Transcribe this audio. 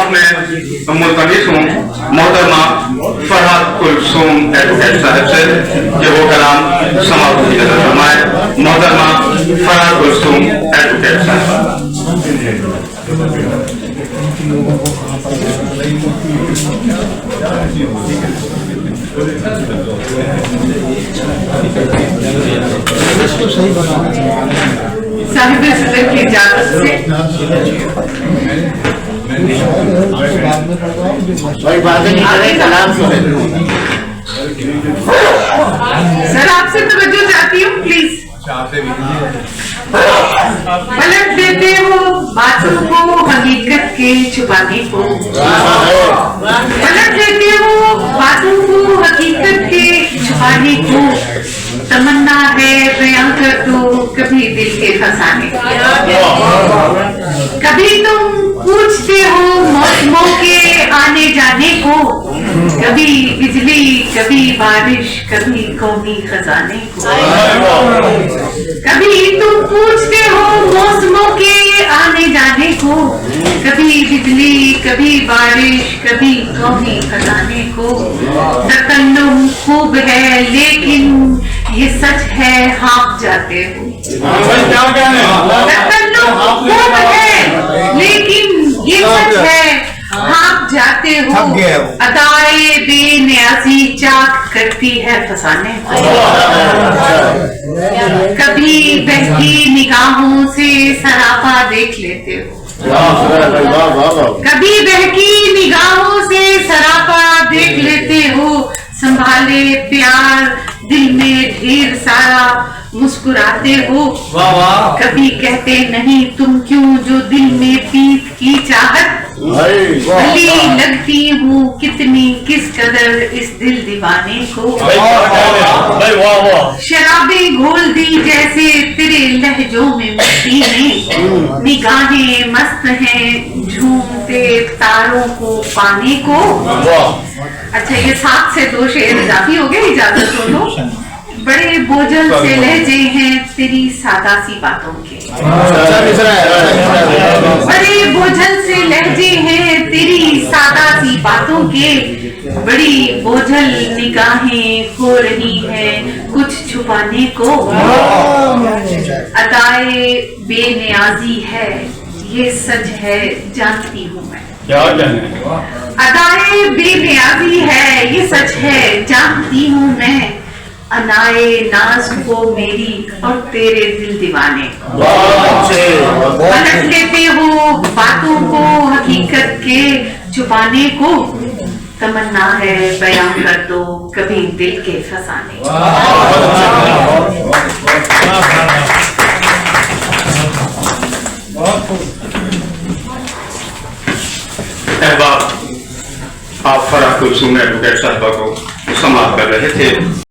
समाज में मुल्तमिस हूँ मोहतरमा फरहाद कुलसूम एडवोकेट साहब से कि वो कलाम समाप्त की नजर फरमाए। मोहतरमा फरहाद कुलसूम एडवोकेट साहब। साहिब सदर की इजाजत से सर आपसे तवज्जो चाहती हूँ प्लीज। पलट देते हो बातों को हकीकत के छुपाने को, पलट देते हो बातों को हकीकत के छुपाने को। तमन्ना है बयां कर दो कभी दिल के फसाने। कभी तुम पूछते हो मौसमों के आने जाने को, कभी बिजली कभी बारिश कभी कौमी खजाने को। कभी तुम पूछते हो मौसमों के आने जाने को, कभी बिजली कभी बारिश कभी कौमी खजाने को। तकल्लुम खूब है लेकिन ये सच है हाँफ जाते हो। तकल्लुम खूब है लेकिन ये सच है हाँफ जाते हो। अदाए बेनियाज़ी चाक करती है फसाने को। कभी बहकी निगाहों से सरापा देख लेते हो, कभी बहकी निगाहों से सरापा देख लेते हो। संभाले प्यार दिल में ढेर सारा मुस्कुराते हो। कभी कहते नहीं तुम क्यों जो दिल में पीत की चाहत। भली लगती हूँ कितनी किस कदर इस दिल दीवाने को। शराबें घोल दी जैसे तेरे लहजों में मस्ती में। निगाहें मस्त हैं झूमते तारों को पाने को। अच्छा ये 7 से 2 शेर इजाफी हो गए, इजाजत हो लो। बड़े बोझल से लहजे हैं तेरी सादा सी बातों के। बड़े बोझल से लहजे हैं तेरी सादा सी बातों के। बड़ी बोझल निगाहें हो रही हैं कुछ छुपाने को। अदाए बेनियाज़ी है ये सच है जानती हूँ मैं। अदाए बेनियाज़ी है ये सच है जानती हूँ मैं। अनाए नाज को मेरी और तेरे दिल दीवाने। पलट लेते हो बातों को हकीकत के छुपाने को। तमन्ना है बयां कर दो कभी दिल के फसाने। आप फरहाद कुलसूम एडवोकेट साहबा को समाप्त कर रहे थे।